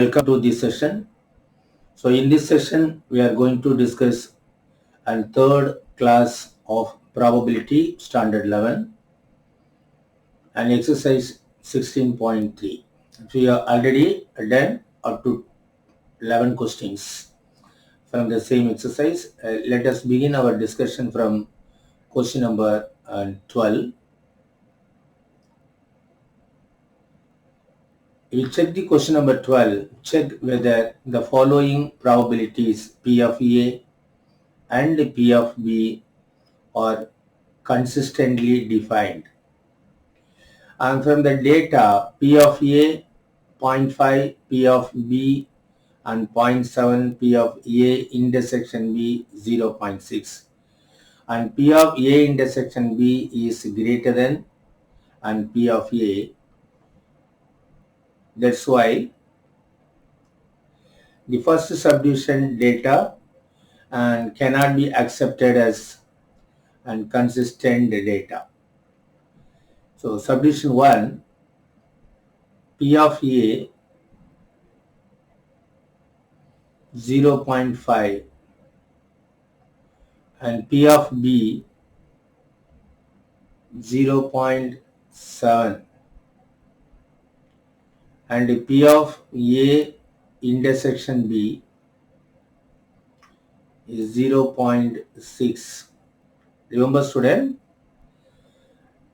Welcome to this session. So in this session, we are going to discuss a third class of probability standard 11 and exercise 16.3. We have already done up to 11 questions from the same exercise. Let us begin our discussion from question number 12. We check the question number 12. Check whether the following probabilities P of A and P of B are consistently defined. And from the data, P of A, 0.5, P of B, and 0.7, P of A intersection B, 0.6. And P of A intersection B is greater than and P of A. That's why the first subdivision data and cannot be accepted as and consistent data. So subdivision 1, P of A 0.5 and P of B 0.7 and P of A intersection B is 0.6. Remember student,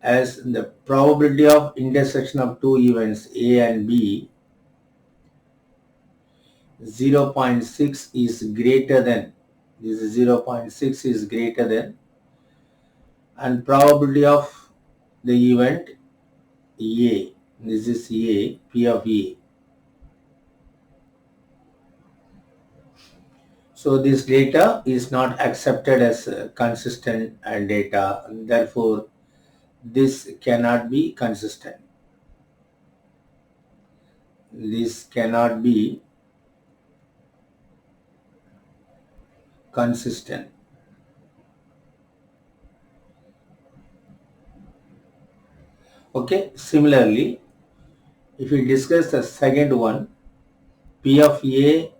as the probability of intersection of two events A and B, 0.6 is greater than, this is 0.6 is greater than, and probability of the event A, this is A, P of A. So this data is not accepted as consistent data, and therefore this cannot be consistent. This cannot be consistent. Okay, similarly, if we discuss the second one, P of A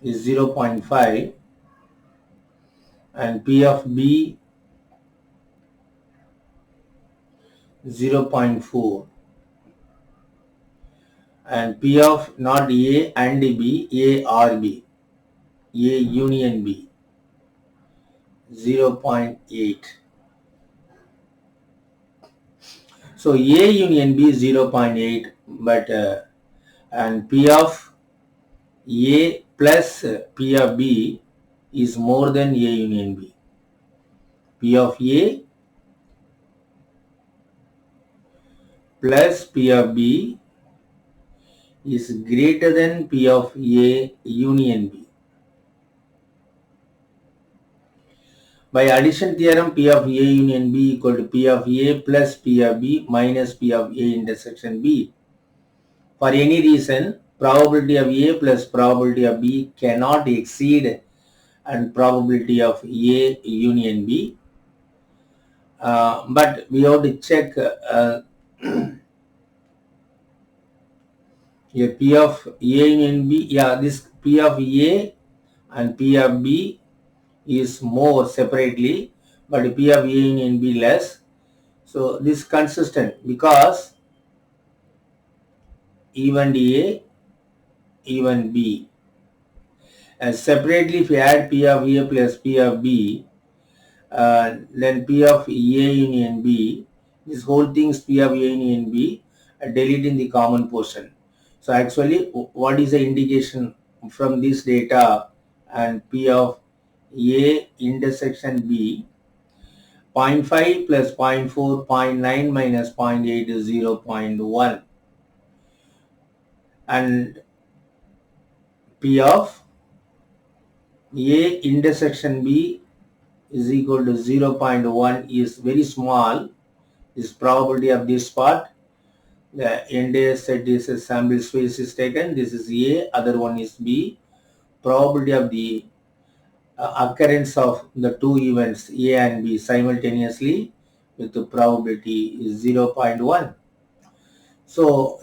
is 0.5 and P of B 0.4 and P of not A and B, A or B, A union B 0.8. So A union B is 0.8, but and P of A plus P of B is more than A union B. P of A plus P of B is greater than P of A union B. By addition theorem, P of A union B equal to P of A plus P of B minus P of A intersection B. For any reason, probability of A plus probability of B cannot exceed and probability of A union B. But we have to check a P of A union B. Yeah, this P of A and P of B is more separately, but P of A union B less. So this consistent because even A, even B. And separately, if you add P of A plus P of B, then P of A union B, this whole thing is P of A union B, deleting the common portion. So actually, what is the indication from this data and P of A intersection B, 0.5 plus 0.4, 0.9 minus 0.8 is 0.1. And P of A intersection B is equal to 0.1 is very small. This probability of this part, the entire set is a sample space is taken. This is A, other one is B. Probability of the occurrence of the two events A and B simultaneously with the probability is 0.1. So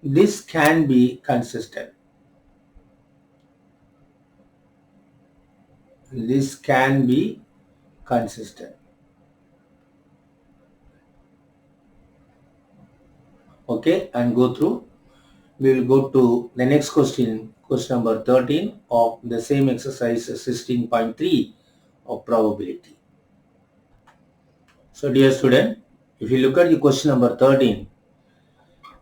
this can be consistent. This can be consistent. Okay, and go through. We will go to the next question, question number 13 of the same exercise 16.3 of probability. So dear student, if you look at the question number 13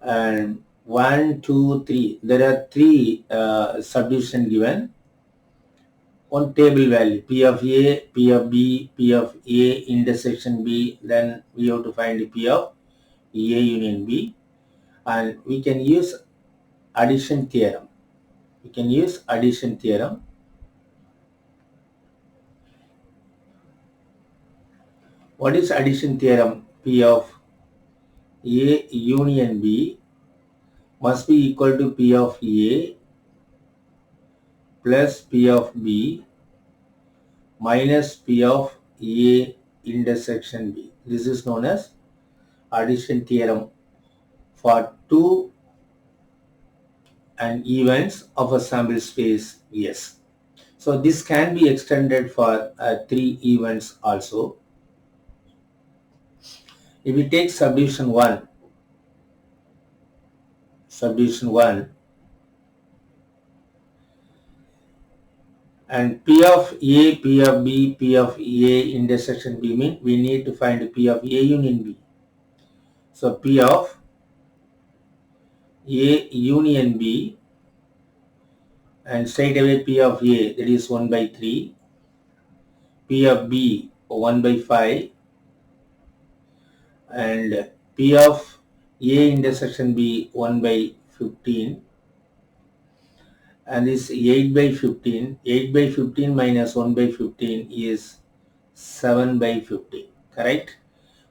and 1, 2, 3, there are three subdivision given. One table value, P of A, P of B, P of A intersection B, then we have to find P of A union B, and we can use addition theorem. We can use addition theorem. What is addition theorem? P of A union B must be equal to P of A plus P of B minus P of A intersection B. This is known as addition theorem for two and events of a sample space S. So this can be extended for three events also. If we take subdivision 1, and P of A, P of B, P of A intersection B mean we need to find P of A union B. So P of A union B, and straight away P of A, that is 1 by 3, P of B 1 by 5, and P of A intersection B 1 by 15, and this 8 by 15, 8 by 15 minus 1 by 15 is 7 by 15, correct?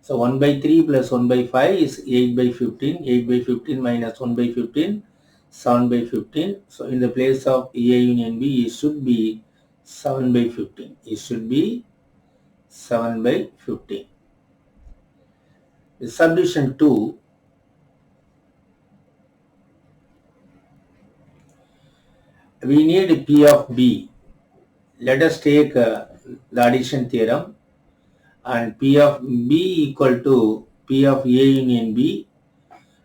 So 1 by 3 plus 1 by 5 is 8 by 15, 8 by 15 minus 1 by 15, 7 by 15. So in the place of A union B, it should be 7 by 15. It should be 7 by 15. The subdivision 2, we need P of B. Let us take the addition theorem, and P of B equal to P of A union B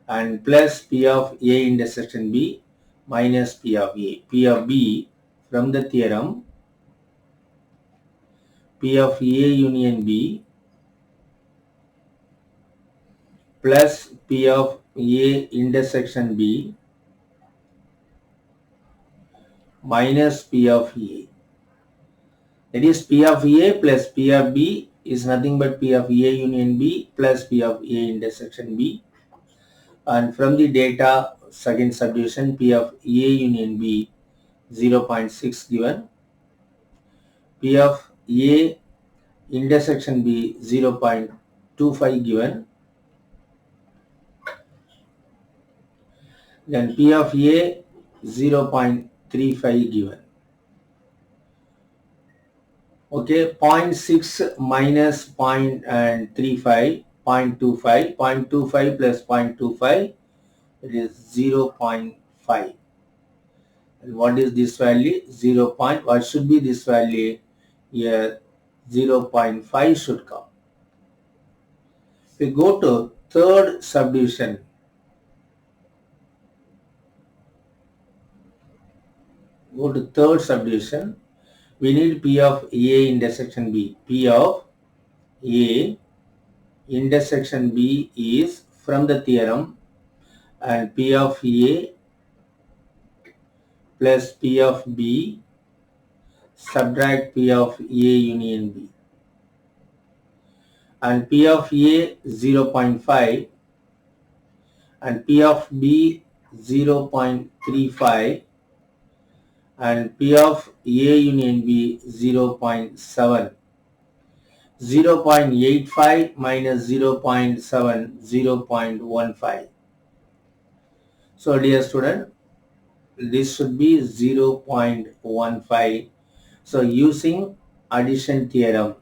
and plus P of A intersection B minus P of A. P of B from the theorem, P of A union B plus P of A intersection B minus P of A. That is P of A plus P of B is nothing but P of A union B plus P of A intersection B. And from the data, second subdivision, P of A union B 0.6 given, P of A intersection B 0.25 given, then P of A 0.35 given. Okay, 0.6 minus 0.35, 0.25, 0.25 plus 0.25, it is 0.5. And what is this value? 0. What should be this value? Here 0.5 should come. We go to third subdivision. Go to third subdivision. We need P of A intersection B. P of A intersection B is from the theorem, and P of A plus P of B subtract P of A union B, and P of A 0.5 and P of B 0.35 and P of A union B 0.7. 0.85 minus 0.7, 0.15. So dear student, this should be 0.15. So using addition theorem,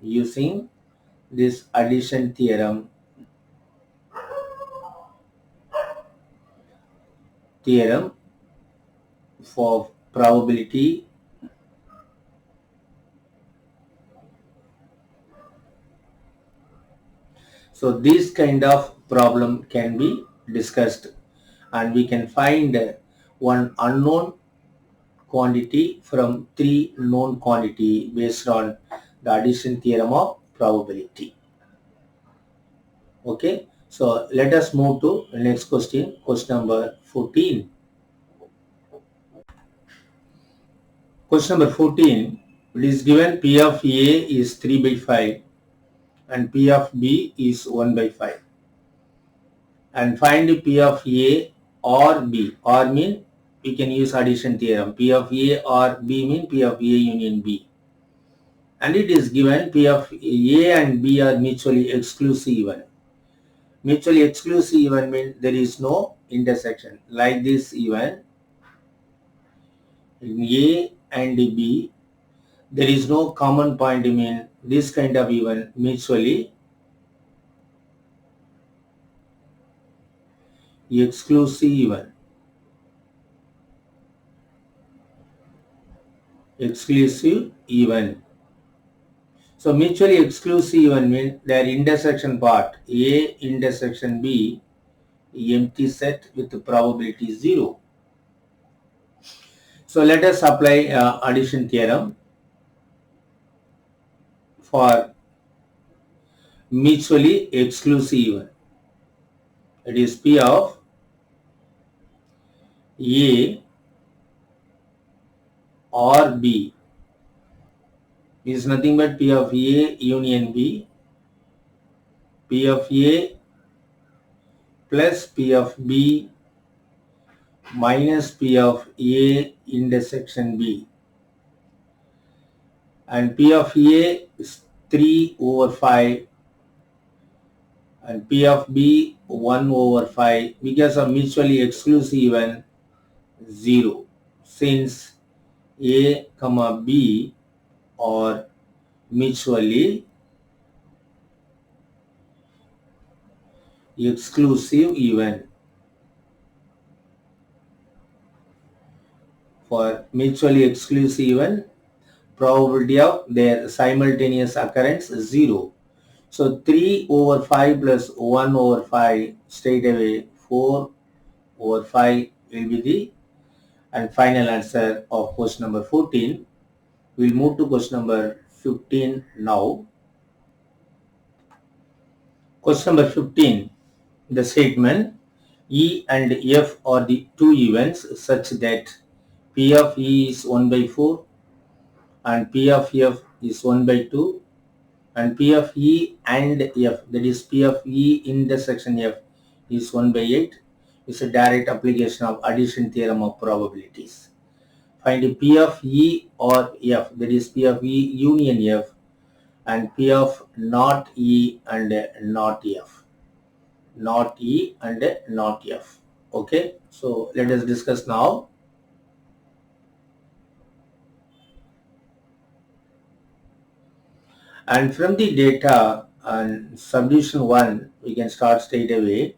using this addition theorem, theorem for probability. So this kind of problem can be discussed, and we can find one unknown quantity from three known quantity based on the addition theorem of probability. Okay, so let us move to the next question, question number 14. Question number 14, it is given P of A is 3 by 5 and P of B is 1 by 5. And find P of A or B. Or mean we can use addition theorem. P of A or B mean P of A union B. And it is given P of A and B are mutually exclusive even. Mutually exclusive even means there is no intersection. Like this even in A and B there is no common point. I mean this kind of even mutually exclusive even. Exclusive even. So mutually exclusive even means their intersection part A intersection B empty set with probability 0. So let us apply addition theorem for mutually exclusive even. It is P of A or B is nothing but P of A union B, P of A plus P of B minus P of A intersection B, and P of A is 3 over 5 and P of B 1 over 5 because of mutually exclusive even 0, since A comma B are mutually exclusive even. For mutually exclusive even, probability of their simultaneous occurrence is 0. So 3 over 5 plus 1 over 5 straight away 4 over 5 will be the and final answer of question number 14. We'll move to question number 15 now. Question number 15, the statement E and F are the two events such that P of E is 1 by 4 and P of F is 1 by 2 and P of E and F, that is P of E intersection F, is 1 by 8 is a direct application of addition theorem of probabilities. Find P of E or F, that is P of E union F, and P of not E and not F. Not E and not F. Okay, so let us discuss now. And from the data and subdivision 1, we can start straight away.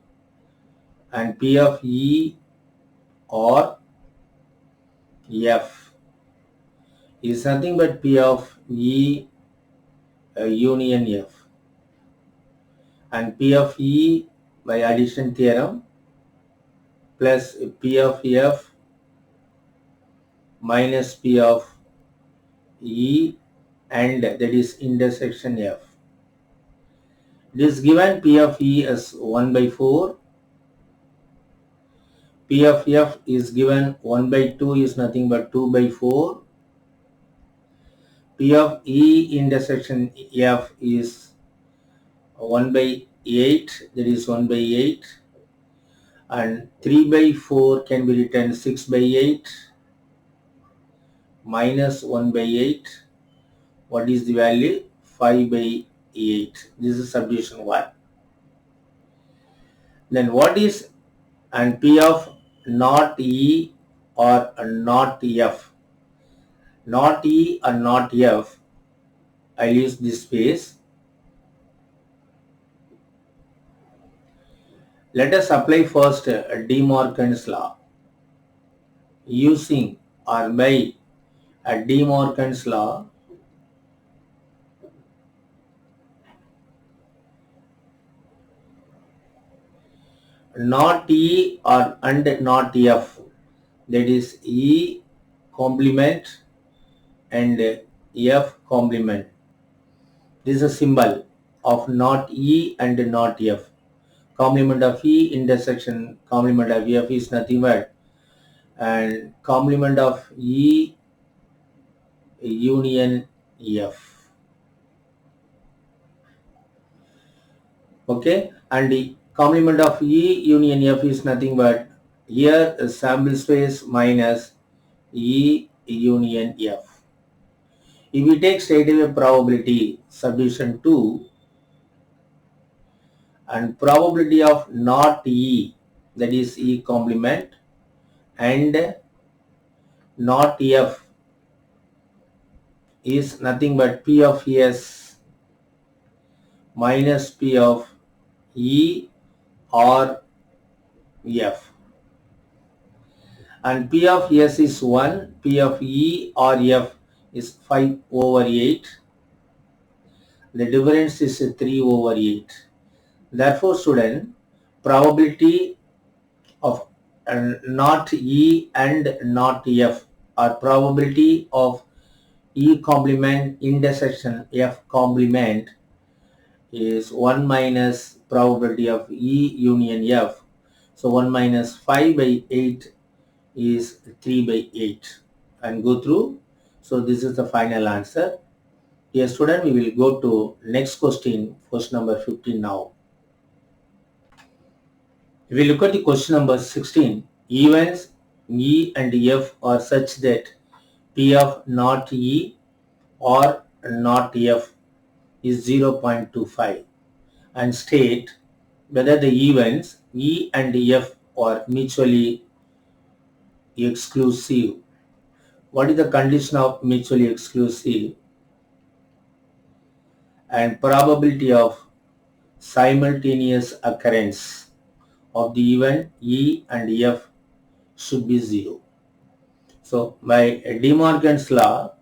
And P of E or F is nothing but P of E union F. And P of E by addition theorem plus P of F minus P of E and that is intersection F. It is given P of E as 1 by 4. P of F is given 1 by 2 is nothing but 2 by 4. P of E intersection F is 1 by 8, that is 1 by 8, and 3 by 4 can be written 6 by 8 minus 1 by 8. What is the value? 5 by 8. This is subdivision 1. Then what is and P of not E or not F? Not E or not F, I'll use this space. Let us apply first De Morgan's law. using or by a De Morgan's law, not E or and not F, that is E complement and F complement. This is a symbol of not E and not F. Complement of E intersection complement of F is nothing but, and complement of E union F. Okay, and the complement of E union F is nothing but, here sample space minus E union F. If we take straight away probability subdivision 2, and probability of not E, that is E complement, and not F is nothing but P of S minus P of E or F. And P of S is 1, P of E or F is 5 over 8. The difference is 3 over 8. Therefore, student, probability of not E and not F, or probability of E complement intersection F complement, is 1 minus probability of E union F. So 1 minus 5 by 8 is 3 by 8, and go through. So this is the final answer. Yes, student, we will go to next question number 15 now. If we look at the question number 16, events E and F are such that P of not E or not F is 0.25, and state whether the events E and F are mutually exclusive. What is the condition of mutually exclusive? And probability of simultaneous occurrence of the event E and F should be 0. So by De Morgan's law,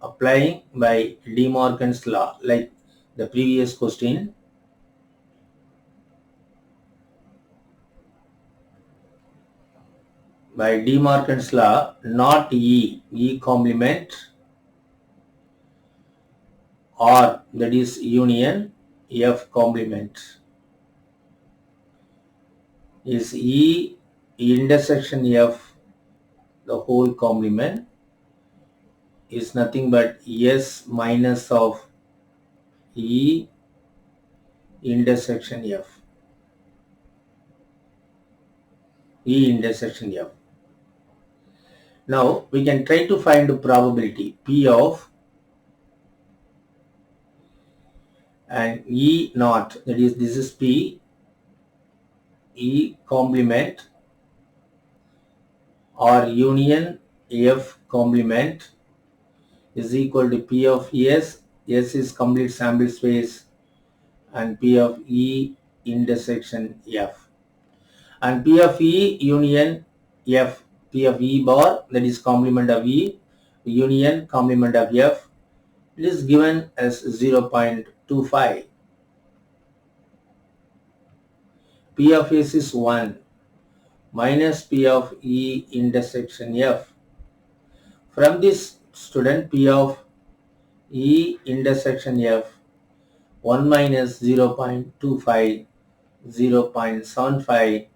applying by De Morgan's law, like the previous question, by De Morgan's law, not E complement or, that is union, F complement, is E intersection F, the whole complement, is nothing but S minus of E intersection F. E intersection F. Now we can try to find the probability P of and E naught, that is this is P, E complement or union F complement is equal to P of S. S is complete sample space, and P of E intersection F. And P of E union F, P of E bar, that is complement of E union complement of F, it is given as 0.25. P of S is 1 minus P of E intersection F. From this, student, P of E intersection F, 1 minus 0.25, 0.75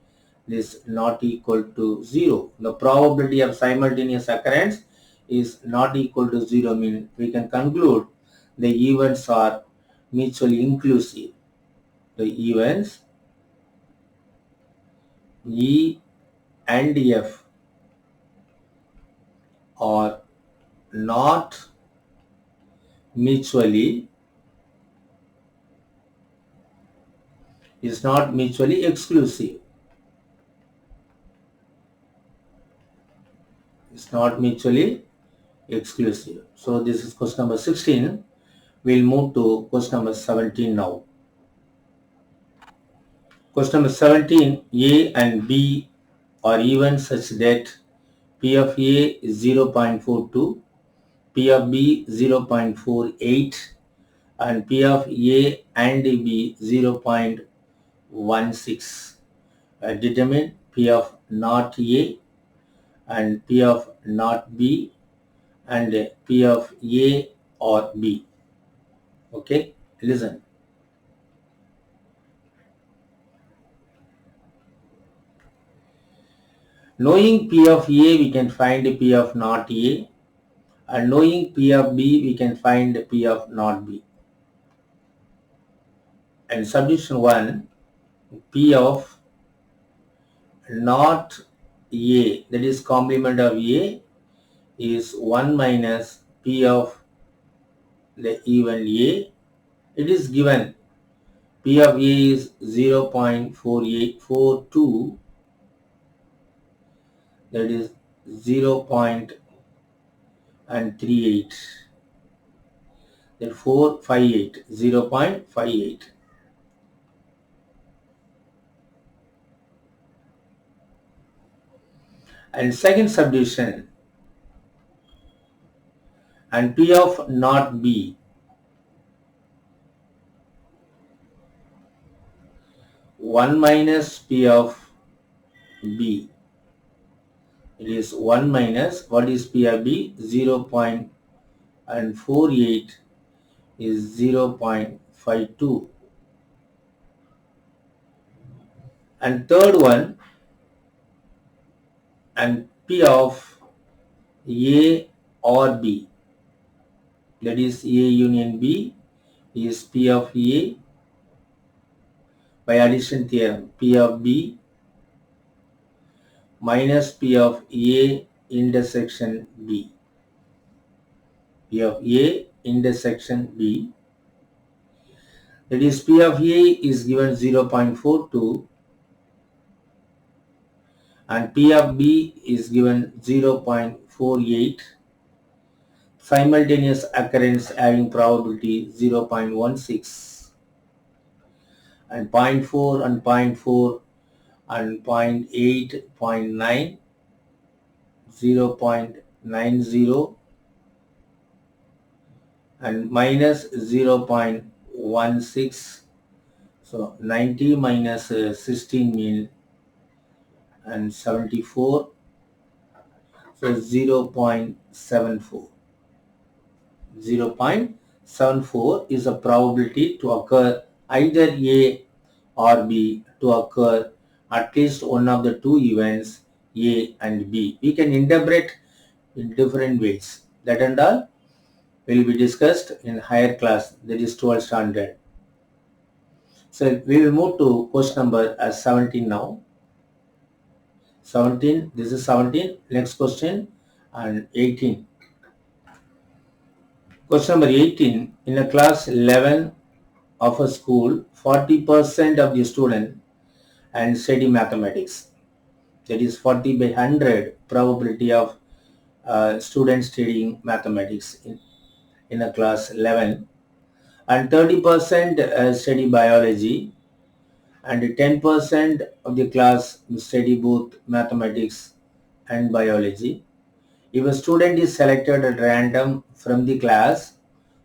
is not equal to 0. The probability of simultaneous occurrence is not equal to 0, means we can conclude the events are mutually inclusive. The events E and F are not mutually exclusive. It's not mutually exclusive. So this is question number 16. We'll move to question number 17 now. Question number 17, A and B or even such that P of A is 0.42, P of B 0.48, and P of A and B 0.16. Determine P of not A and P of not B and P of A or B. Okay, listen. Knowing P of A, we can find P of not A, and knowing P of B, we can find P of not B. And subdivision 1, P of not A, that is complement of A, is 1 minus P of the even A. It is given P of A is 0.4842, that is 0.38, therefore 58, 0.58. And second subdivision, and P of not B, 1 minus P of B. It is 1 minus, what is P of B? 0.48 is 0.52. And third one, and P of A or B, that is A union B, is P of A by addition theorem, P of B minus P of A intersection B. P of A intersection B, that is P of A is given 0.42 and P of B is given 0.48. Simultaneous occurrence having probability 0.16, and 0.4 and 0.4 and 0.8, 0.9, 0.90 and minus 0.16. So 90 minus 16 mean and 74, so 0.74. 0.74 is a probability to occur either A or B, to occur at least one of the two events A and B. We can interpret in different ways. That and all will be discussed in higher class, that is 12th standard. So we will move to question number 17 now. 17, this is 17. Next question, and 18. Question number 18. In a class 11 of a school, 40% of the student and study mathematics. That is 40 by 100 probability of students studying mathematics in a class 11, and 30% study biology, and 10% of the class study both mathematics and biology. If a student is selected at random from the class,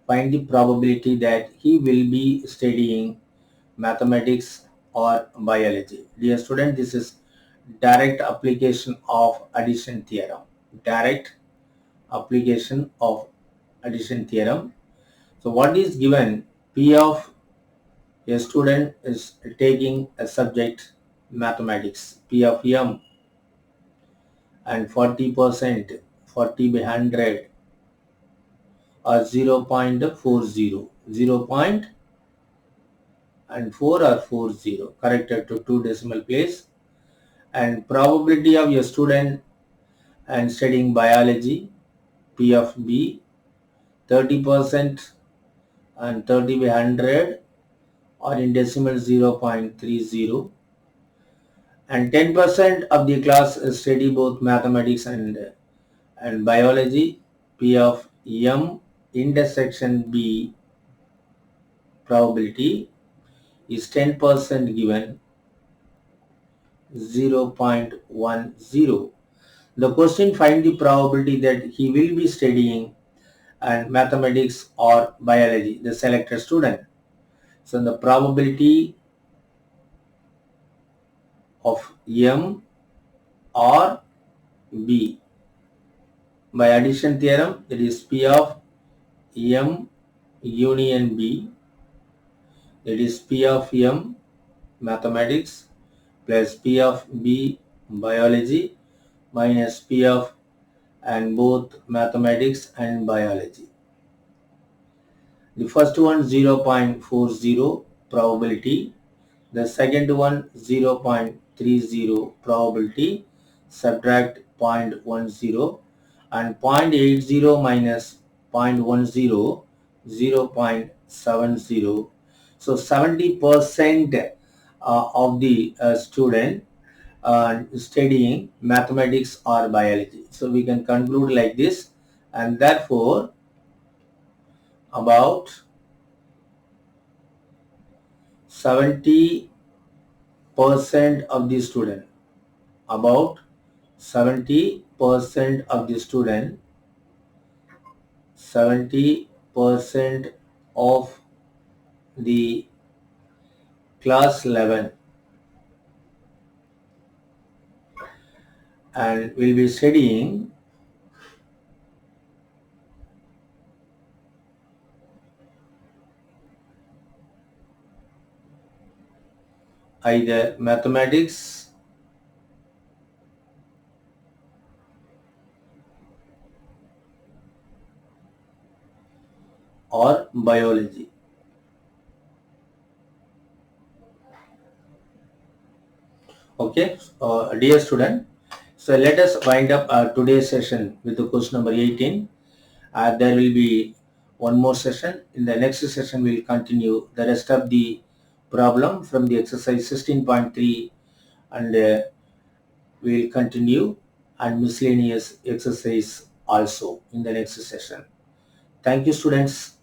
find the probability that he will be studying mathematics or biology. Dear student, this is direct application of addition theorem. Direct application of addition theorem. So what is given? P of a student is taking a subject mathematics, P of M, and 40%, 40 by 100 or 0.40, 0. And 4 or 40, corrected to 2 decimal place. And probability of a student and studying biology, P of B, 30% and 30 by 100 or in decimal 0.30, and 10% of the class study both mathematics and biology, P of M intersection B probability is 10% given 0.10. The question: find the probability that he will be studying and mathematics or biology, the selected student. So the probability of M or B by addition theorem, that is P of M union B, that is P of M mathematics plus P of B biology minus P of and both mathematics and biology. The first one 0.40 probability, the second one 0.30 probability, subtract 0.10 and 0.80 minus 0.10, 0.70. So 70% of the student studying mathematics or biology. So we can conclude like this, and therefore about 70% of the student, about 70% of the student, 70% of the class 11 and will be studying either mathematics or biology. Okay, dear student, so let us wind up today's session with the question number 18. There will be one more session. In the next session, we will continue the rest of the problem from the exercise 16.3, and we will continue and miscellaneous exercise also in the next session. Thank you, students.